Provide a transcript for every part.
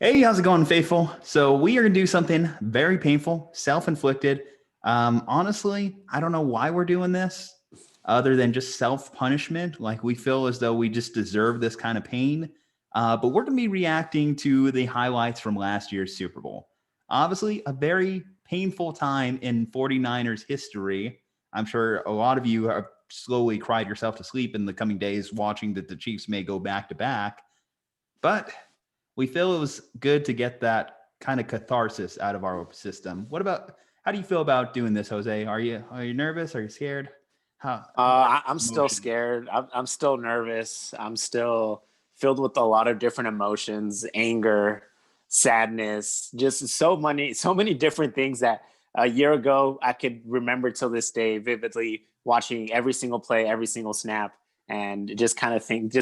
Hey, how's it going, faithful? So we are going to do something very painful, self-inflicted. Honestly, I don't know why we're doing this other than just self-punishment. Like we feel as though we just deserve this kind of pain. But we're going to be reacting to the highlights from last year's Super Bowl. Obviously, a very painful time in 49ers history. I'm sure a lot of you have slowly cried yourself to sleep in the coming days watching that the Chiefs may go back to back. But we feel it was good to get that kind of catharsis out of our system. How do you feel about doing this, Jose? Are you nervous? Are you scared? I'm still scared. I'm still nervous. I'm still filled with a lot of different emotions, anger, sadness, just so many different things that a year ago I could remember till this day vividly, watching every single play, every single snap, and just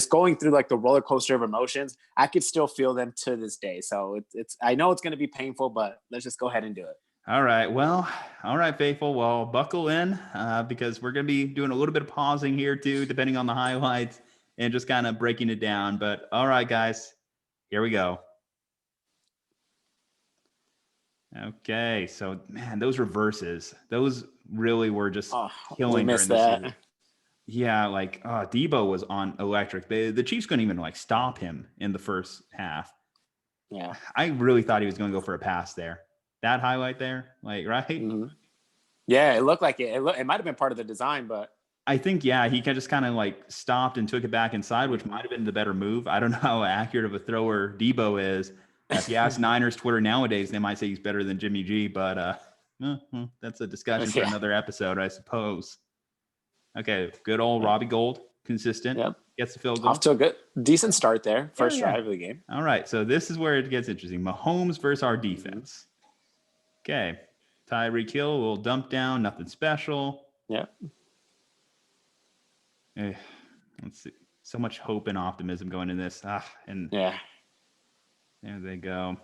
going through like the roller coaster of emotions. I could still feel them to this day. So I know it's going to be painful, but let's just go ahead and do it. All right. Well, all right, faithful. Well, buckle in because we're going to be doing a little bit of pausing here too, depending on the highlights and just kind of breaking it down. But all right, guys, here we go. Okay. So, man, those reverses, those really were just killing. We missed that. Yeah, like Debo was on electric. The Chiefs couldn't even like stop him in the first half. Yeah. I really thought he was going to go for a pass there. That highlight there, like, right? Mm-hmm. Yeah, it looked like it. It might have been part of the design, but I think, yeah, he just kind of like stopped and took it back inside, which might have been the better move. I don't know how accurate of a thrower Debo is. If you ask Niners Twitter nowadays, they might say he's better than Jimmy G, but that's a discussion for another episode, I suppose. Okay, good old Robbie Gould, consistent. Yep. Gets the field goal. Off to a decent start there. First drive of the game. All right, so this is where it gets interesting. Mahomes versus our defense. Okay, Tyreek Hill, a little dump down, nothing special. Yeah. Let's see. So much hope and optimism going in this. And yeah, there they go.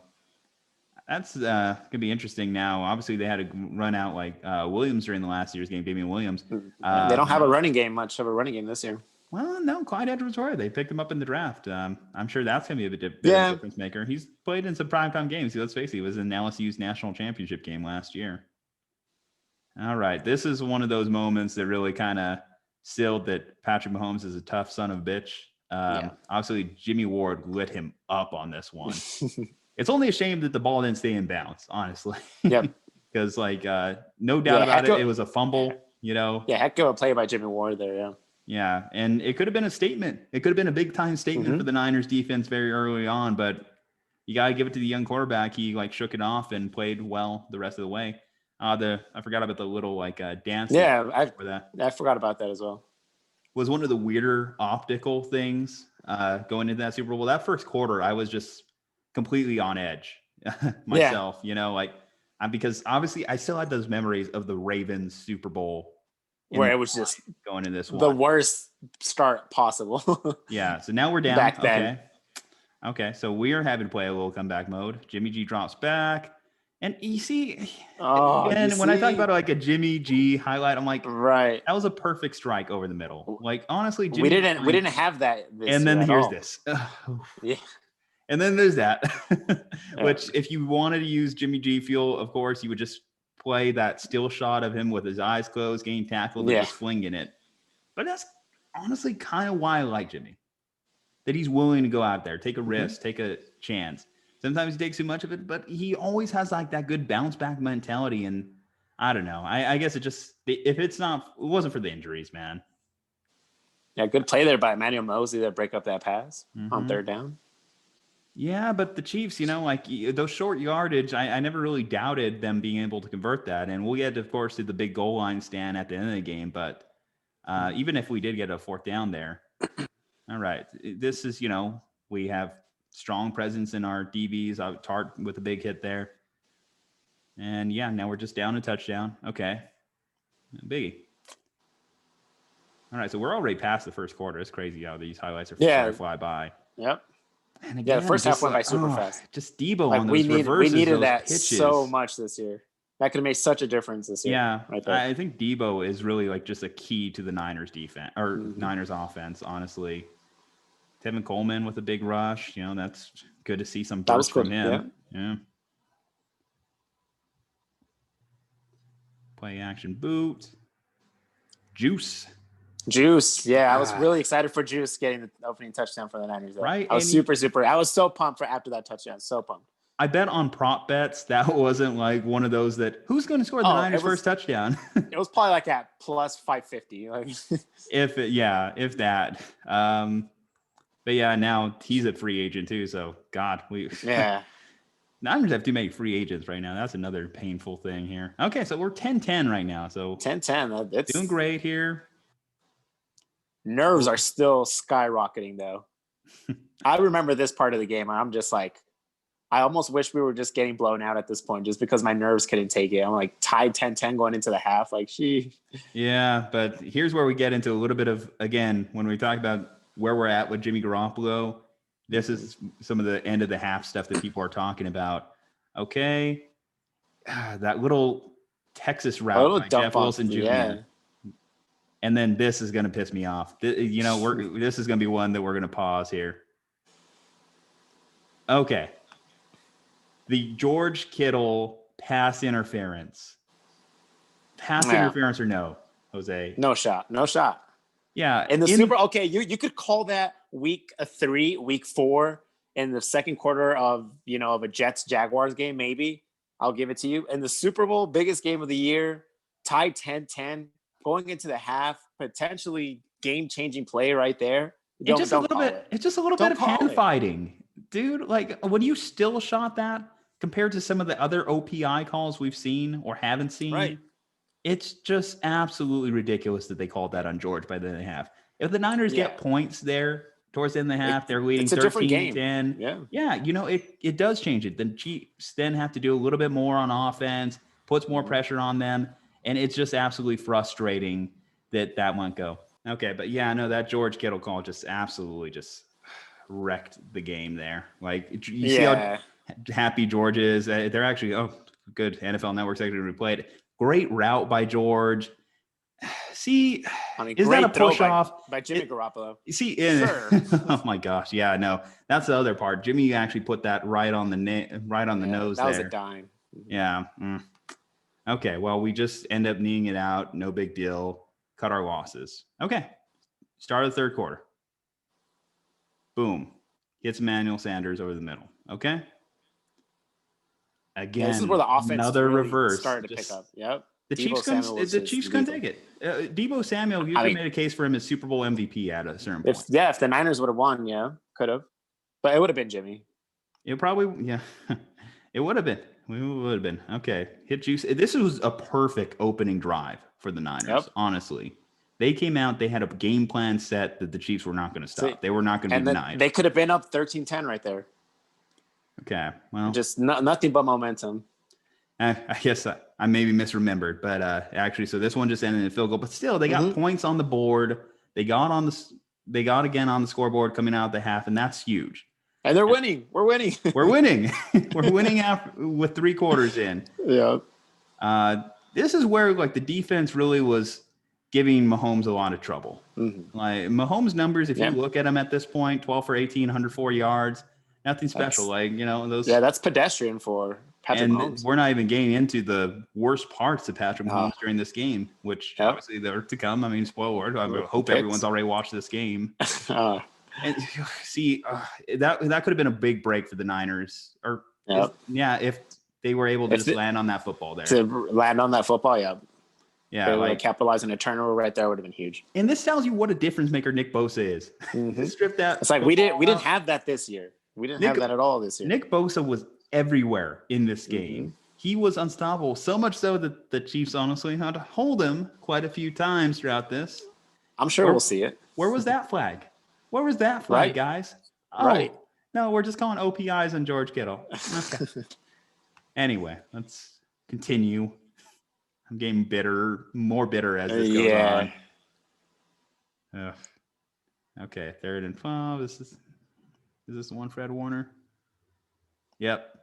That's going to be interesting now. Obviously, they had to run out like Williams during the last year's game, Damian Williams. They don't have much of a running game this year. Well, no, Clyde Edwards-Helaire. They picked him up in the draft. I'm sure that's going to be a bit difference maker. He's played in some primetime games. Let's face it, he was in LSU's national championship game last year. All right, this is one of those moments that really kind of sealed that Patrick Mahomes is a tough son of a bitch. Obviously, Jimmy Ward lit him up on this one. It's only a shame that the ball didn't stay in bounds, honestly. Yep. Because, no doubt about it, it was a fumble, Yeah, heck of a play by Jimmy Ward there, yeah. Yeah, and it could have been a statement. It could have been a big-time statement for the Niners defense very early on, but you got to give it to the young quarterback. He, shook it off and played well the rest of the way. I forgot about the little, dance. Yeah, I forgot about that as well. Was one of the weirder optical things going into that Super Bowl. That first quarter, I was just completely on edge myself, because obviously I still had those memories of the Ravens Super Bowl where it was just going in this one. The worst start possible. Yeah, so now we're down. Back then. Okay, so we are having to play a little comeback mode. Jimmy G drops back. And you see, when I talk about a Jimmy G highlight, I'm like, right, that was a perfect strike over the middle. Honestly, Jimmy we didn't have that. And then here's this. Yeah. And then there's that, which if you wanted to use Jimmy G fuel, of course, you would just play that still shot of him with his eyes closed, getting tackled, and just flinging it. But that's honestly kind of why I like Jimmy. That he's willing to go out there, take a risk, take a chance. Sometimes he takes too much of it, but he always has that good bounce back mentality. And I don't know. I guess it wasn't for the injuries, man. Yeah, good play there by Emmanuel Mosley to break up that pass on third down. Yeah, but the Chiefs, those short yardage, I never really doubted them being able to convert that. And we'll get, of course, to the big goal line stand at the end of the game. But even if we did get a fourth down there, all right, this is, we have strong presence in our DBs. Tart with a big hit there. And, now we're just down a touchdown. Okay. Biggie. All right, so we're already past the first quarter. It's crazy how these highlights are fly by. Yep. And again, the first half went by super fast. Just Debo on those reverses. We needed that pitches. so much this year. That could have made such a difference this year. Yeah, right there. I think Debo is really just a key to the Niners defense or Niners offense, honestly. Tevin Coleman with a big rush. You know, that's good to see some That was burst good. from him. Yeah. Play action boot. Juice. Yeah, I was really excited for Juice getting the opening touchdown for the Niners. Though. Right? I was super. I was so pumped for after that touchdown. So pumped. I bet on prop bets that wasn't like one of those that who's going to score the Niners' first touchdown. It was probably like at plus 550. Like if that. But yeah, now he's a free agent too. So God, Niners have too many free agents right now. That's another painful thing here. Okay, so we're 10-10 right now. So 10-10. It's doing great here. Nerves are still skyrocketing though. I remember this part of the game. I'm just like, I almost wish we were just getting blown out at this point just because my nerves couldn't take it. I'm like tied 10-10 going into the half. Like, Yeah, but here's where we get into a little bit of, again, when we talk about where we're at with Jimmy Garoppolo, this is some of the end of the half stuff that people are talking about. Okay. That little Texas route by Jeff Wilson Jr. Yeah. And then this is going to piss me off. You know, this is going to be one that we're going to pause here. Okay. The George Kittle pass interference. Interference or no, Jose? No shot. Yeah. In the Super, okay, you could call that week 3, week 4 in the second quarter of a Jets-Jaguars game, maybe. I'll give it to you. In the Super Bowl, biggest game of the year, tied 10-10, going into the half, potentially game-changing play right there. It's just a little bit of hand fighting. Dude, like when you still shot that compared to some of the other OPI calls we've seen or haven't seen, right. It's just absolutely ridiculous that they called that on George by the end of the half. If the Niners get points there towards the end of the half, they're leading 13-10. Yeah, it does change it. The Chiefs then have to do a little bit more on offense, puts more pressure on them, and it's just absolutely frustrating that won't go. Okay, but yeah, no, that George Kittle call just absolutely just wrecked the game there. Like you see how happy George is. They're actually good. NFL Network's actually replayed it. Great route by George. See, is that a push off by Jimmy Garoppolo? See, oh my gosh, yeah, no, that's the other part. Jimmy actually put that right on the nose. That was a dime. Yeah. Okay, well, we just end up kneeing it out. No big deal. Cut our losses. Okay, start of the third quarter. Boom, hits Emmanuel Sanders over the middle. Okay. Again, this is where the offense another really reverse started to pick up. Yep. The Chiefs couldn't take it. Deebo Samuel, you could have made a case for him as Super Bowl MVP at a certain point. If the Niners would have won, could have. But it would have been Jimmy. It probably, it would have been. We would have been. Okay. Hit juice. This was a perfect opening drive for the Niners, honestly. They came out, they had a game plan set that the Chiefs were not going to stop. They were not going to be denied. They could have been up 13-10 right there. Okay. Well, just nothing but momentum. I guess I maybe misremembered, but actually, so this one just ended in a field goal. But still, they got points on the board. They got again on the scoreboard coming out of the half, and that's huge. And they're winning. We're winning. We're winning. We're winning with 3 quarters in. Yeah. This is where like the defense really was giving Mahomes a lot of trouble. Like Mahomes' numbers, if you look at them at this point, 12 for 18, 104 yards, nothing special. Those. Yeah, that's pedestrian for Patrick Mahomes. We're not even getting into the worst parts of Patrick Mahomes during this game, which obviously they're to come. I mean, spoiler. I hope everyone's already watched this game. And see, that could have been a big break for the Niners. Or if they were able to just land on that football there. To land on that football, yeah. Yeah, like capitalize on a turnover right there would have been huge. And this tells you what a difference maker Nick Bosa is. Strip that. It's like we didn't have that this year. We didn't have that at all this year. Nick Bosa was everywhere in this game. He was unstoppable, so much so that the Chiefs honestly had to hold him quite a few times throughout this. I'm sure we'll see it. Where was that flag? Where was that flag, guys? Right. No, we're just calling OPIs on George Kittle. Okay. Anyway, let's continue. I'm getting more bitter as this goes on. Okay, 3rd and 5. Is this the one, Fred Warner? Yep.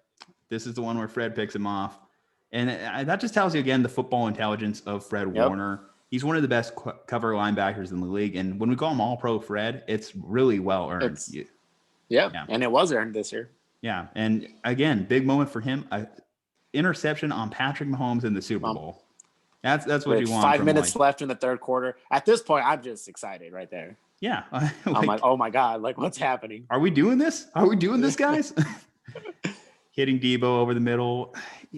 This is the one where Fred picks him off. And that just tells you, again, the football intelligence of Fred Warner. He's one of the best cover linebackers in the league. And when we call him All-Pro Fred, it's really well earned. Yeah, and it was earned this year. Yeah, and again, big moment for him. Interception on Patrick Mahomes in the Super Bowl. That's what you want. 5 minutes left in the third quarter. At this point, I'm just excited right there. Yeah. I'm like, oh my God, like what's happening? Are we doing this? Are we doing this, guys? Hitting Debo over the middle.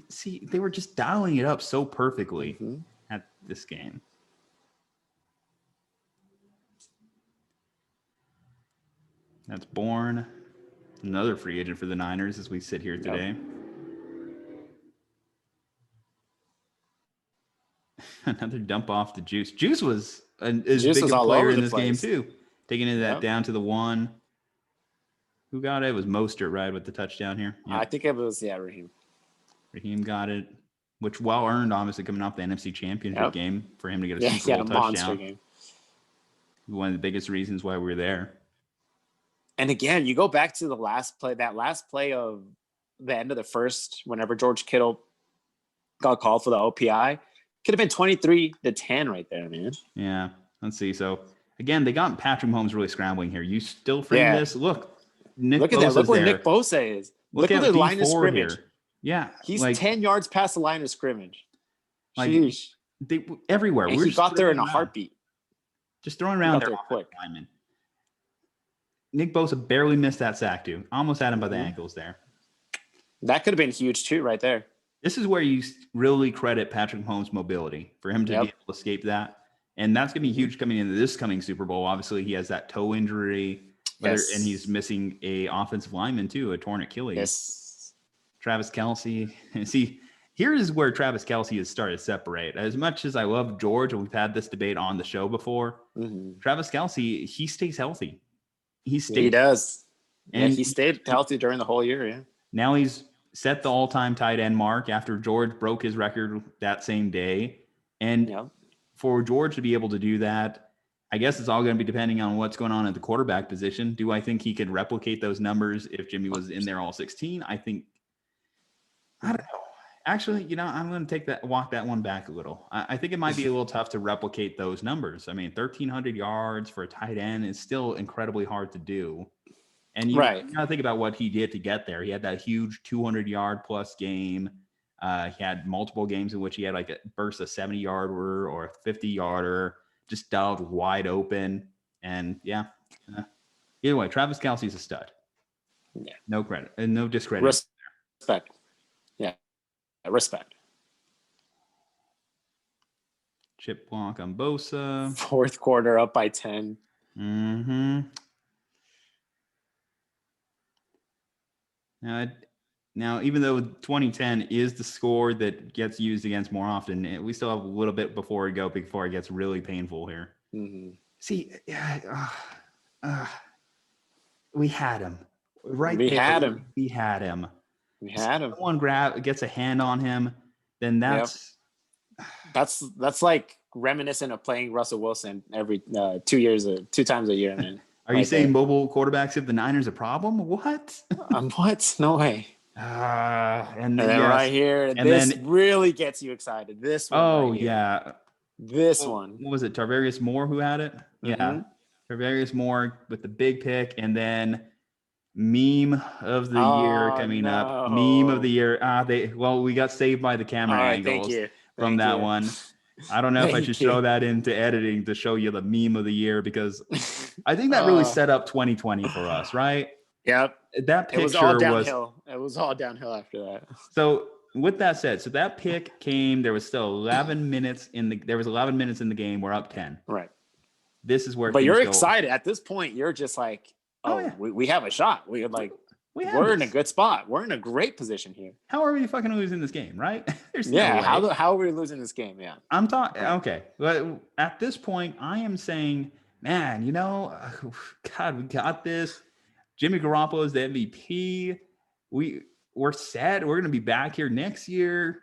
See, they were just dialing it up so perfectly at this game. That's Bourne, another free agent for the Niners as we sit here today. Another dump off to Juice. Juice was as big a player in this game too. Taking it down to the one. Who got it? It was Mostert, right, with the touchdown here? I think it was, Raheem. Raheem got it, which well earned, obviously, coming off the NFC Championship game for him to get a Super Bowl touchdown. Game. One of the biggest reasons why we were there. And again, you go back to the last play of the end of the first, whenever George Kittle got called for the OPI. Could have been 23-10 right there, man. Yeah. Let's see. So, again, they got Patrick Mahomes really scrambling here. You still frame this? Look at that. Look where Nick Bosa is. Look at the line of scrimmage. Here. Yeah. He's 10 yards past the line of scrimmage. Like, everywhere. And he got there in a heartbeat. Just throwing around there quick. Lineman. Nick Bosa barely missed that sack, too. Almost had him by the ankles there. That could have been huge, too, right there. This is where you really credit Patrick Mahomes' mobility for him to be able to escape that. And that's going to be huge coming into this coming Super Bowl. Obviously, he has that toe injury, and he's missing a offensive lineman, too, a torn Achilles. Yes. Travis Kelce. See, here is where Travis Kelce has started to separate. As much as I love George, and we've had this debate on the show before, Travis Kelce, he stays healthy. He does. And he stayed healthy during the whole year, yeah. Now he's set the all-time tight end mark after George broke his record that same day. And for George to be able to do that, I guess it's all going to be depending on what's going on at the quarterback position. Do I think he could replicate those numbers if Jimmy was in there all 16? I don't know. Actually, I'm going to walk that one back a little. I think it might be a little tough to replicate those numbers. I mean, 1,300 yards for a tight end is still incredibly hard to do. And you got to think about what he did to get there. He had that huge 200-yard plus game. He had multiple games in which he had like a burst, a 70-yarder or a 50-yarder, just dialed wide open. And either way, Travis Kelce's a stud. Yeah, no credit and no discredit. Respect. Yeah, respect. Chip block on Bosa. Fourth quarter, up by 10. Now, even though 2010 is the score that gets used against more often, we still have a little bit before it gets really painful here. See, we had him. We had him. Someone gets a hand on him, then that's like reminiscent of playing Russell Wilson every 2 times a year, man. Are you saying mobile quarterbacks give the Niners a problem? What? What? No way. And then right here, and this really gets you excited. This one. Oh, right This one. What was it? Tarvarius Moore who had it? Yeah. Tarvarius Moore with the big pick, and then meme of the year coming up. Meme of the year. We got saved by the camera angles from that one. I don't know if I should show that into editing to show you the meme of the year, because I think that really set up 2020 for us, right? Yep. That picture was all downhill. It was all downhill after that. So with that said, that pick came. There was still 11 minutes in the game. We're up 10. Right. This is where. But you're excited at this point. You're just like, we have a shot. We're in a good spot. We're in a great position here. How are we fucking losing this game, right? There's no way. How are we losing this game? Yeah. I'm talking. Okay. But at this point, I am saying, man, God, we got this. Jimmy Garoppolo is the MVP. We're set. We're going to be back here next year.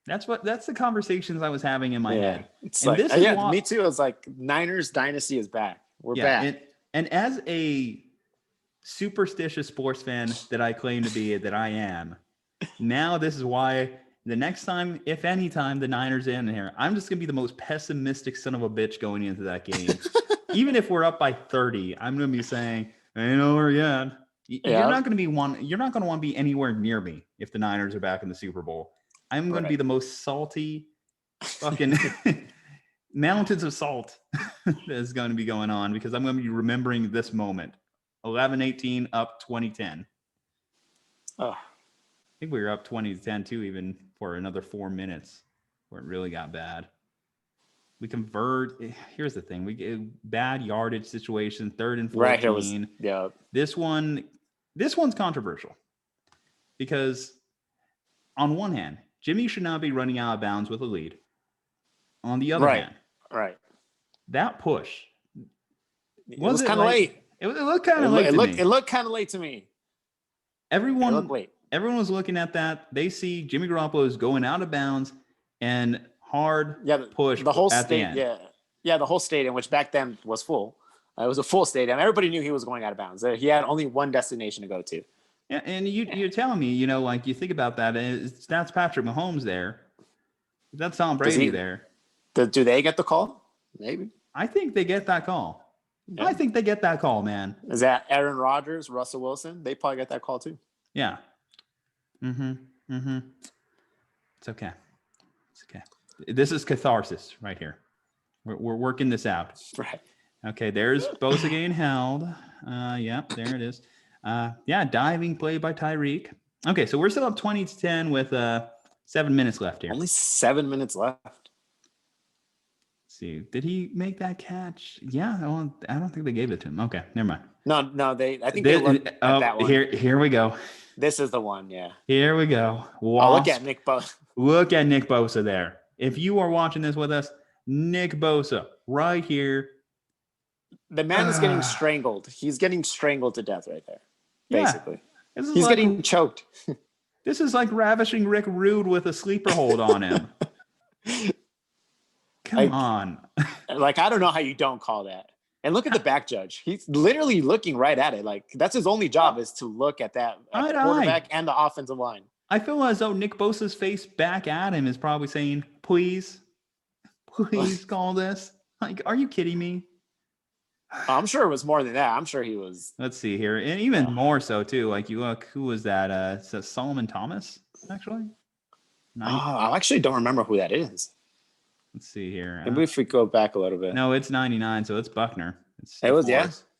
That's the conversations I was having in my head. It's me too. It's like Niners dynasty is back. We're back. And as a superstitious sports fan that I claim to be, that I am, now this is why the next time, if any time, the Niners in here, I'm just gonna be the most pessimistic son of a bitch going into that game. Even if we're up by 30, I'm gonna be saying, "Ain't over yet." You're not gonna You're not gonna want to be anywhere near me if the Niners are back in the Super Bowl. I'm gonna be the most salty, fucking mountains of salt that is going to be going on because I'm going to be remembering this moment. 11-18 up 2010. Oh. I think we were up 20-10 too, even for another 4 minutes where it really got bad. We convert. Here's the thing: we get bad yardage situation, 3rd and 14. Right here was, yeah. This one's controversial because on one hand, Jimmy should not be running out of bounds with a lead. On the other hand, that push was kind of late. It looked kind of late. It looked kind of late to me. Everyone was looking at that. They see Jimmy Garoppolo is going out of bounds and push the whole at state. the end. The whole stadium, which back then was full. It was a full stadium. Everybody knew he was going out of bounds. He had only one destination to go to. Yeah, and you're telling me, you think about that. That's Patrick Mahomes there. That's Tom Brady there. Do they get the call? Maybe. I think they get that call. Yeah. I think they get that call, man. Is that Aaron Rodgers, Russell Wilson? They probably get that call too. Yeah. Mm-hmm. It's okay. This is catharsis right here. We're working this out. Right. Okay, there's Bosa getting held. Yep, there it is. Diving play by Tyreek. Okay, so we're still up 20-10 with 7 minutes left here. Only 7 minutes left. Let's see, did he make that catch? Yeah, I don't think they gave it to him. Okay, never mind. No, I think they looked at that one. Here we go. This is the one, yeah. Here we go. Look at Nick Bosa. Look at Nick Bosa there. If you are watching this with us, Nick Bosa right here. The man is getting strangled. He's getting strangled to death right there. Basically. Yeah. He's getting choked. This is like ravishing Rick Rude with a sleeper hold on him. Come on. I don't know how you don't call that. And look at the back judge. He's literally looking right at it. Like, that's his only job is to look at that at the quarterback and the offensive line. I feel as though Nick Bosa's face back at him is probably saying, please call this. Like, are you kidding me? I'm sure it was more than that. I'm sure he was. Let's see here. And even more so, too. Like, you look, who was that? Is that Solomon Thomas, actually? I actually don't remember who that is. Let's see here. Maybe if we go back a little bit. No, it's 99, so it's Buckner. It was,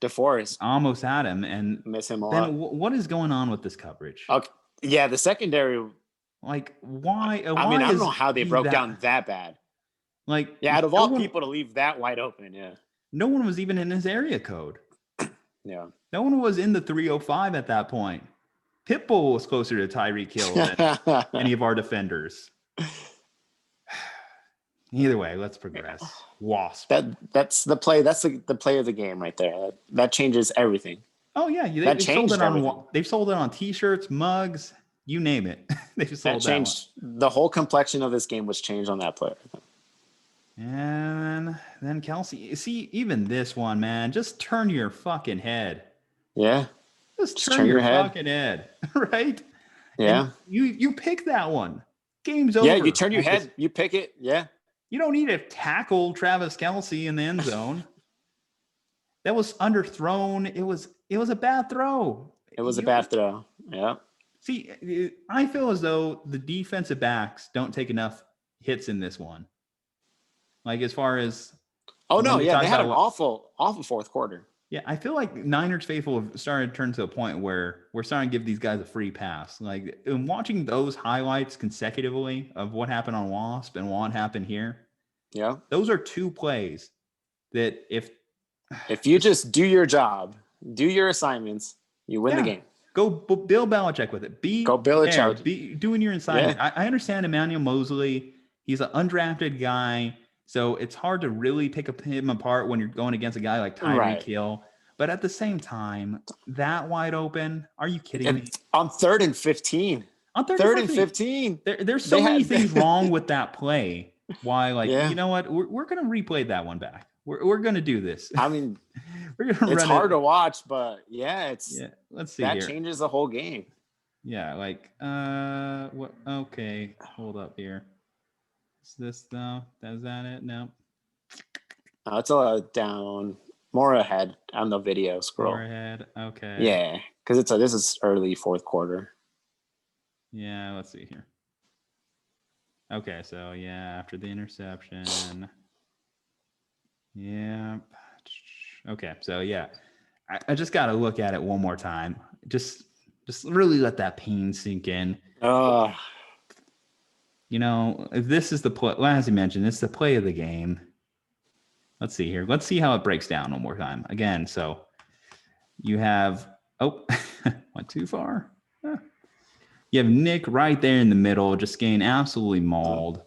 DeForest. Almost had him. And miss him a then lot. What is going on with this coverage? Okay. Yeah, the secondary. Like, why? I don't know how they broke down that bad. Like, out of all people to leave that wide open, yeah. No one was even in his area code. Yeah. No one was in the 305 at that point. Pitbull was closer to Tyreek Hill than any of our defenders. Either way, let's progress. Wasp. That's the play. That's the play of the game right there. That changes everything. Oh yeah, they've sold it on T-shirts, mugs, you name it. They've sold that changed. The whole complexion of this game was changed on that play. And then Kelsey, see, even this one, man, just turn your fucking head. Yeah. Just turn your fucking head, right? Yeah. And you pick that one. Game's over. Yeah, you turn your head, you pick it. Yeah. You don't need to tackle Travis Kelsey in the end zone. That was underthrown. It was a bad throw. It was a bad throw. Yeah. See, I feel as though the defensive backs don't take enough hits in this one. Like, as far as... Oh, no, yeah, they had an awful fourth quarter. Yeah, I feel like Niners faithful have started to turn to a point where we're starting to give these guys a free pass. Like, in watching those highlights consecutively of what happened on Wasp and what happened here, yeah, those are two plays that if you just do your job, do your assignments, you win the game. Go Bill Belichick with it. Be doing your assignment. Yeah. I understand Emmanuel Mosley. He's an undrafted guy. So it's hard to really pick him apart when you're going against a guy like Tyreek Hill. But at the same time, that wide open, are you kidding me? On 3rd and 15. On 3rd and 15. There's so many things wrong with that play. Why, you know what? We're going to replay that one back. We're going to do this. I mean, it's hard to watch, but let's see. That changes the whole game. Yeah, like what? Okay, hold up here. Is this though? Is that it? No. It's a down, more ahead on the video scroll. More ahead. Okay. Yeah, because this is early fourth quarter. Yeah, let's see here. Okay, so yeah, after the interception. Yeah. Okay, so yeah, I just got to look at it one more time. Just really let that pain sink in. You know, if this is the play, well, as you mentioned, it's the play of the game. Let's see here. Let's see how it breaks down one more time. Again, so you have, went too far. You have Nick right there in the middle, just getting absolutely mauled.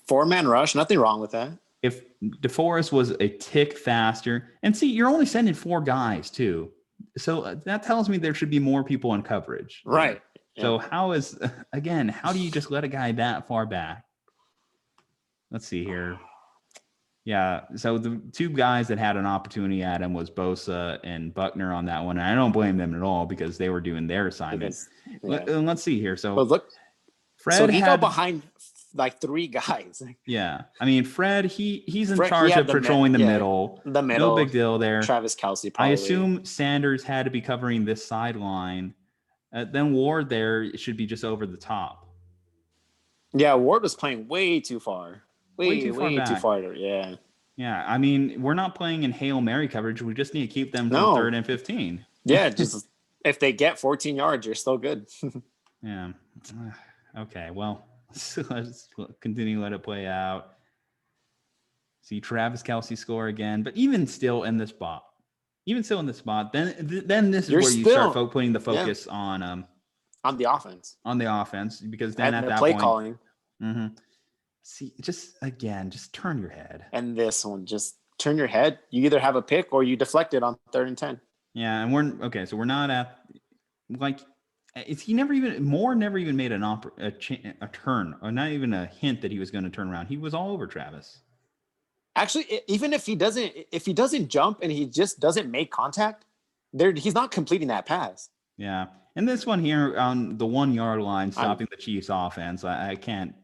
4-man rush, nothing wrong with that. If DeForest was a tick faster, and see, you're only sending 4 guys too. So that tells me there should be more people in coverage. Right. So how do you just let a guy that far back? Let's see here. Yeah, so the 2 guys that had an opportunity at him was Bosa and Buckner on that one. And I don't blame them at all because they were doing their assignments. Let's see here. So look, Fred so he got behind like 3 guys. Yeah, I mean Fred, he's in charge of patrolling the middle. The middle, no big deal there. Travis Kelce, probably. I assume Sanders had to be covering this sideline. Then Ward there should be just over the top. Yeah, Ward was playing way too far. Way too far. Yeah. Yeah, I mean, we're not playing in Hail Mary coverage. We just need to keep them from 3rd and 15. Yeah, just if they get 14 yards, you're still good. Yeah. Okay, well, let's continue, let it play out. See Travis Kelce score again, but even still in this spot, then this is where you start putting the focus on the offense. On the offense, because then at that play point, calling. Mm-hmm. See, just turn your head. And this one, just turn your head. You either have a pick or you deflect it on 3rd and 10. Yeah, and we're not at he never even made a turn, or not even a hint that he was going to turn around. He was all over Travis. Actually, even if he doesn't jump and he just doesn't make contact, he's not completing that pass. Yeah. And this one here on the 1 yard line, stopping the Chiefs offense, I can't.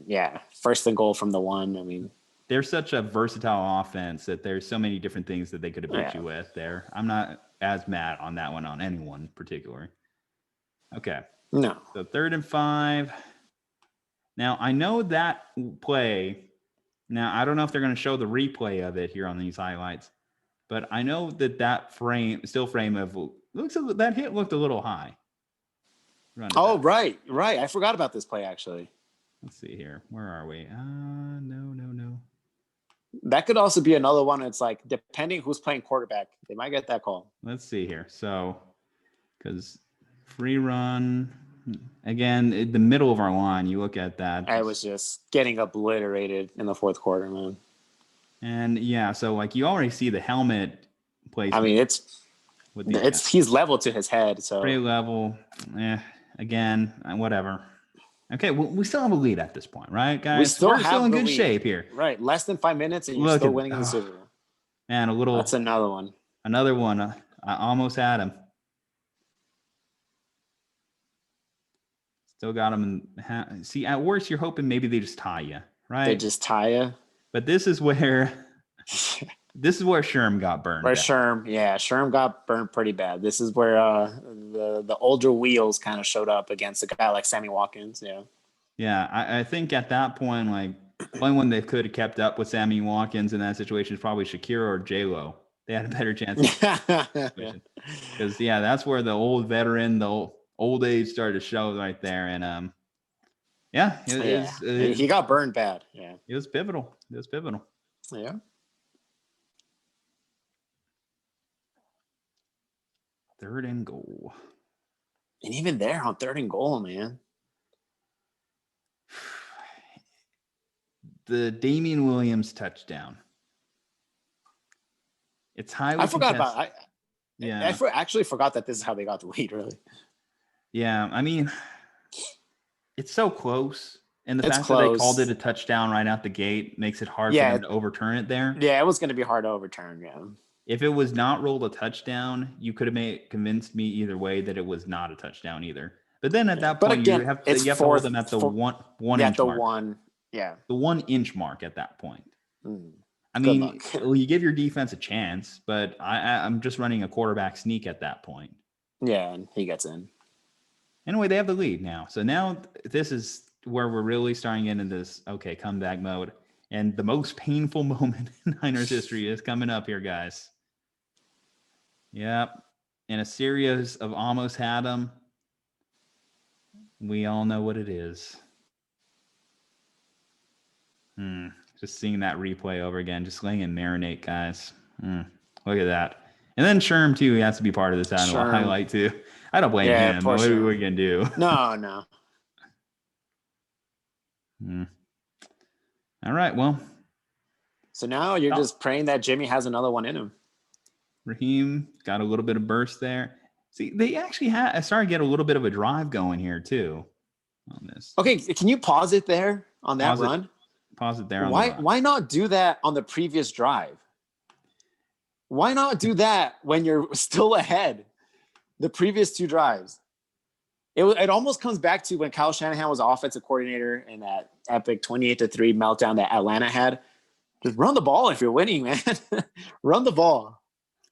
Yeah. 1st and goal from the 1. I mean, they're such a versatile offense that there's so many different things that they could have beat you with there. I'm not as mad on that one on anyone particular. Okay. No. So 3rd and 5. Now I know that play. Now I don't know if they're going to show the replay of it here on these highlights, but I know that frame of that hit looked a little high. Oh, right. I forgot about this play actually. Let's see here. Where are we? No. That could also be another one. It's like depending who's playing quarterback, they might get that call. Let's see here. So, because free run again, in the middle of our line, you look at that. I was just getting obliterated in the 4th quarter, man. And yeah, so like you already see the helmet placement. I mean, he's level to his head, so pretty level. Again, whatever. Okay, well, we still have a lead at this point, right, guys? We're still in good shape here. Right, less than 5 minutes, and you're still winning in the Super Bowl. Man, that's another one. Another one. I almost had him. Still got him. See, at worst, you're hoping maybe they just tie you, right? They just tie you. But this is where Sherm got burned. Sherm got burned pretty bad. This is where the older wheels kind of showed up against a guy like Sammy Watkins. Yeah, I think at that point, like only one that could have kept up with Sammy Watkins in that situation is probably Shakira or J-Lo. They had a better chance. Because that's where the old veteran, the old age started to show right there, and he got burned bad. Yeah, it was pivotal. Yeah. Third and goal. And even there on 3rd and goal, man. The Damian Williams touchdown. It's highly I forgot about Yeah. I actually forgot that this is how they got the lead, really. Yeah, I mean, it's so close. And the fact that they called it a touchdown right out the gate makes it hard for them to overturn it there. Yeah, it was going to be hard to overturn, yeah. If it was not ruled a touchdown, you could have convinced me either way that it was not a touchdown either. But then at that But point, again, you have it's to hold them at the one yeah, inch the mark. one. Yeah. The 1 inch mark at that point. I Good mean, luck. you give your defense a chance, but I'm just running a quarterback sneak at that point. Yeah, and he gets in. Anyway, they have the lead now. So now this is where we're really starting into this, okay, comeback mode. And the most painful moment in Niners history is coming up here, guys. Yep. In a series of almost had them, we all know what it is. Just seeing that replay over again, just letting it marinate, guys. Look at that. And then Sherm, too, he has to be part of this highlight, too. I don't blame him. What are we going to do? No. All right, well. So now you're just praying that Jimmy has another one in him. Raheem got a little bit of burst there. See, they actually started to get a little bit of a drive going here, too, on this. Okay, can you pause it there on that run? Pause it there. Why not do that on the previous drive? Why not do that when you're still ahead? The previous 2 drives. It almost comes back to when Kyle Shanahan was offensive coordinator and that epic 28-3 meltdown that Atlanta had. Just run the ball if you're winning, man. Run the ball.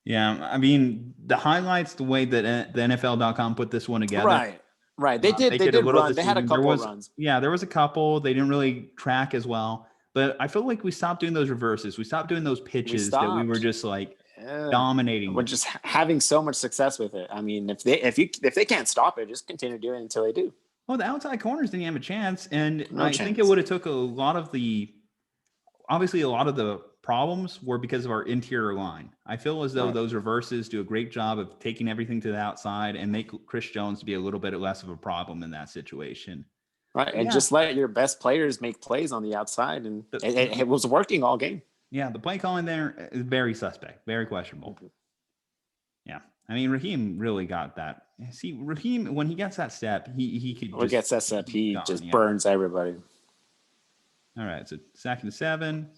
Yeah, I mean, the highlights, the way that the NFL.com put this one together. Right. They did run. They had a couple of runs. Yeah, there was a couple. They didn't really track as well. But I feel like we stopped doing those reverses. We stopped doing those pitches that we were just like dominating. We're just having so much success with it. I mean, if they can't stop it, just continue doing it until they do. Well, the outside corners didn't have a chance. And I think it would have took a lot of the problems were because of our interior line. I feel as though those reverses do a great job of taking everything to the outside and make Chris Jones be a little bit less of a problem in that situation. Right. And just let your best players make plays on the outside. And it was working all game. Yeah. The play calling there is very suspect, very questionable. Yeah. I mean, Raheem really got that. See, Raheem, when he gets that step, he could when he gets that step, he just burns everybody. All right. So 2nd and 7.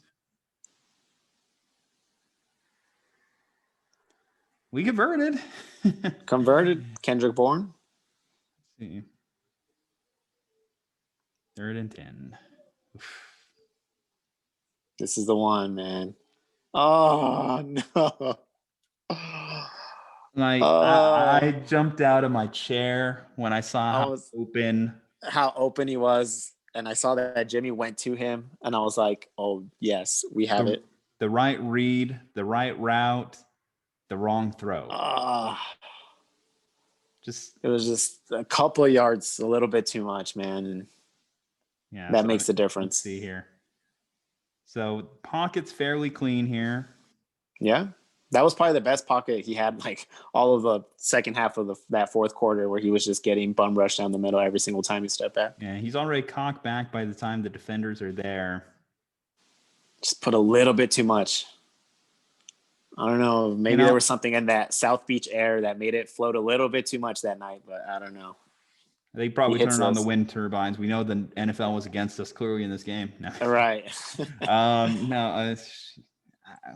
We converted. Kendrick Bourne. Let's see. 3rd and 10. This is the one, man. Oh, no. I jumped out of my chair when I saw how open he was. And I saw that Jimmy went to him. And I was like, oh, yes, we have it. The right read, the right route. The wrong throw. It was just a couple of yards, a little bit too much, man. And that makes the difference. Let's see here. So pocket's fairly clean here. Yeah. That was probably the best pocket he had, like all of the second half of that fourth quarter where he was just getting bum rushed down the middle every single time he stepped back. Yeah, he's already cocked back by the time the defenders are there. Just put a little bit too much. I don't know. Maybe there was something in that South Beach air that made it float a little bit too much that night, but I don't know. They probably turned on the wind turbines. We know the NFL was against us clearly in this game. No. Right.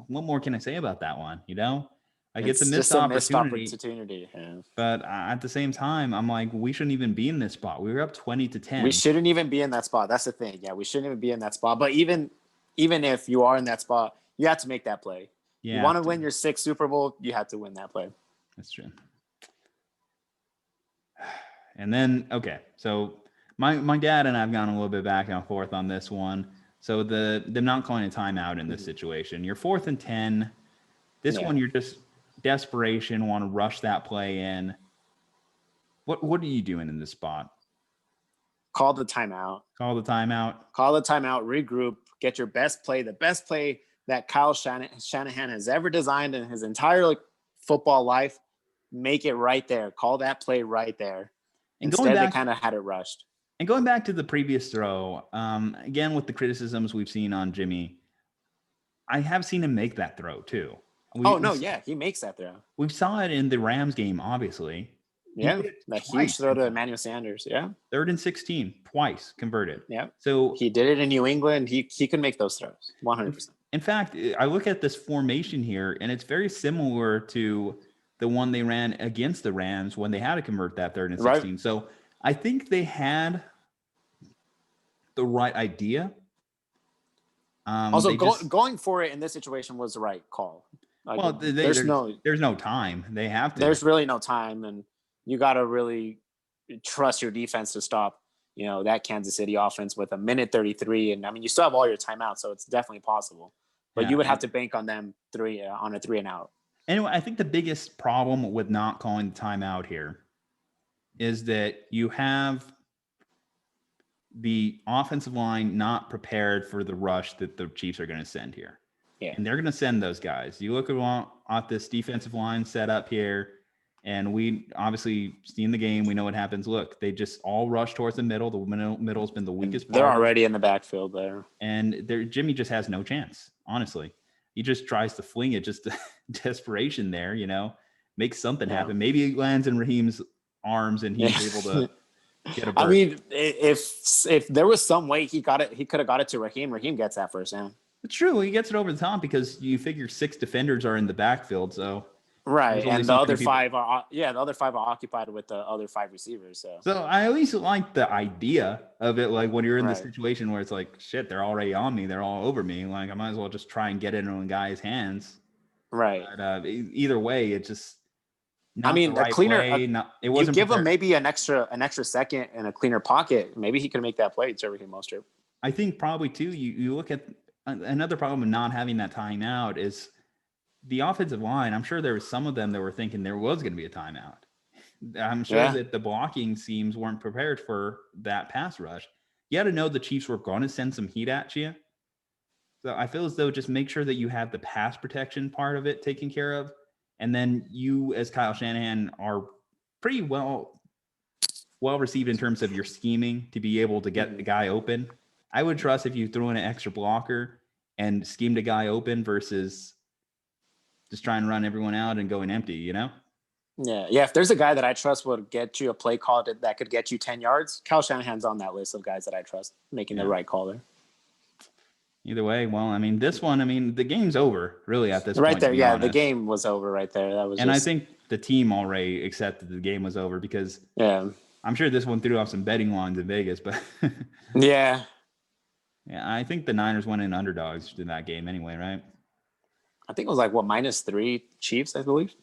What more can I say about that one? It's a missed opportunity. Yeah. But at the same time, I'm like, we shouldn't even be in this spot. We were up 20-10. We shouldn't even be in that spot. That's the thing. Yeah, we shouldn't even be in that spot. But even if you are in that spot, you have to make that play. You want to win your 6th Super Bowl, you have to win that play. That's true. And then, okay, so my dad and I have gone a little bit back and forth on this one. So them not calling a timeout in this situation. You're 4th and 10. This one, you're just desperation, want to rush that play in. What are you doing in this spot? Call the timeout. Regroup. Get your best play. The best play that Kyle Shanahan has ever designed in his entire football life. Make it right there. Call that play right there. Instead, they kind of had it rushed. And going back to the previous throw, again, with the criticisms we've seen on Jimmy, I have seen him make that throw too. He makes that throw. We saw it in the Rams game, obviously. Yeah, that huge throw to Emmanuel Sanders. Yeah, 3rd and 16, twice converted. Yeah, so he did it in New England. He could make those throws, 100%. In fact, I look at this formation here, and it's very similar to the one they ran against the Rams when they had to convert that 3rd and 16. Right. So I think they had the right idea. Also, going for it in this situation was the right call. Like, well, there's no time. They have to. There's really no time, and you got to really trust your defense to stop, that Kansas City offense with 1:33. And I mean, you still have all your timeouts, so it's definitely possible. But you would have to bank on them on a 3-and-out. Anyway, I think the biggest problem with not calling the timeout here is that you have the offensive line not prepared for the rush that the Chiefs are going to send here. Yeah. And they're going to send those guys. You look at this defensive line set up here, and we obviously see in the game, we know what happens. Look, they just all rush towards the middle. The middle's been the weakest part. They're already in the backfield there. And Jimmy just has no chance, honestly. He just tries to fling it, just desperation there, make something happen. Maybe it lands in Raheem's arms and he's able to get a burst. I mean, if there was some way he could have got it to Raheem. Raheem gets that first down. It's true. He gets it over the top because you figure 6 defenders are in the backfield. So right, and the other 5 are occupied with the other 5 receivers. So I at least like the idea of it. Like when you're in the situation where it's like, shit, they're already on me. They're all over me. Like I might as well just try and get it in a guy's hands. Right. But, either way, it just. I mean, a cleaner. It wasn't. You give him maybe an extra second and a cleaner pocket. Maybe he can make that play to Raheem Mostert. I think probably too. You look at another problem of not having that timeout is the offensive line. I'm sure there was some of them that were thinking there was going to be a timeout. I'm sure that the blocking teams weren't prepared for that pass rush. You had to know the Chiefs were going to send some heat at you. So I feel as though just make sure that you have the pass protection part of it taken care of. And then you, as Kyle Shanahan, are pretty well received in terms of your scheming to be able to get the guy open. I would trust if you threw in an extra blocker and schemed a guy open versus just trying to run everyone out and going empty, Yeah. If there's a guy that I trust would get you a play call that could get you 10 yards, Kyle Shanahan's on that list of guys that I trust making the right call there. Either way, well, I mean, this one, the game's over really at this point. Right there, yeah, honest. The game was over right there. That was, I think the team already accepted the game was over because I'm sure this one threw off some betting lines in Vegas, but yeah, I think the Niners went in underdogs in that game anyway, right? I think it was like -3 Chiefs, I believe.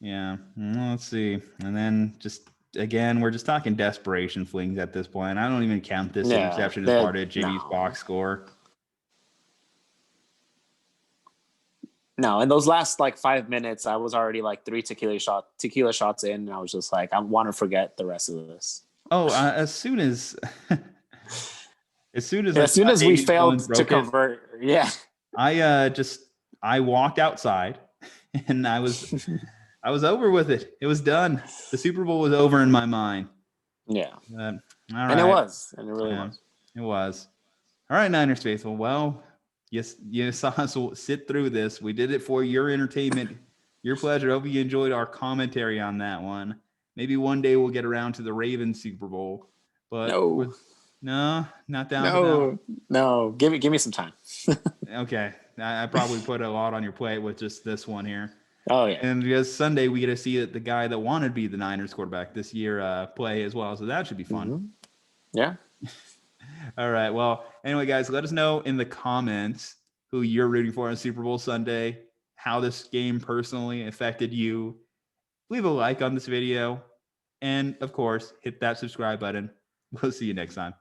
Yeah, let's see, and then just. Again, we're just talking desperation flings at this point. I don't even count this interception as part of Jimmy's box score. No, in those last 5 minutes, I was already 3 tequila shots in, and I was just like, I want to forget the rest of this. Oh, as soon as we failed to convert, I walked outside, and I was over with it. It was done. The Super Bowl was over in my mind. Yeah. All right. And it was. And it really was. It was. All right, Niners faithful. Well, you saw us sit through this. We did it for your entertainment, your pleasure. Hope you enjoyed our commentary on that one. Maybe one day we'll get around to the Ravens Super Bowl. But no, not down. No. Give me some time. Okay. I probably put a lot on your plate with just this one here. Oh, yeah. And because Sunday we get to see that the guy that wanted to be the Niners quarterback this year play as well. So that should be fun. Mm-hmm. Yeah. All right. Well, anyway, guys, let us know in the comments who you're rooting for on Super Bowl Sunday, how this game personally affected you. Leave a like on this video. And, of course, hit that subscribe button. We'll see you next time.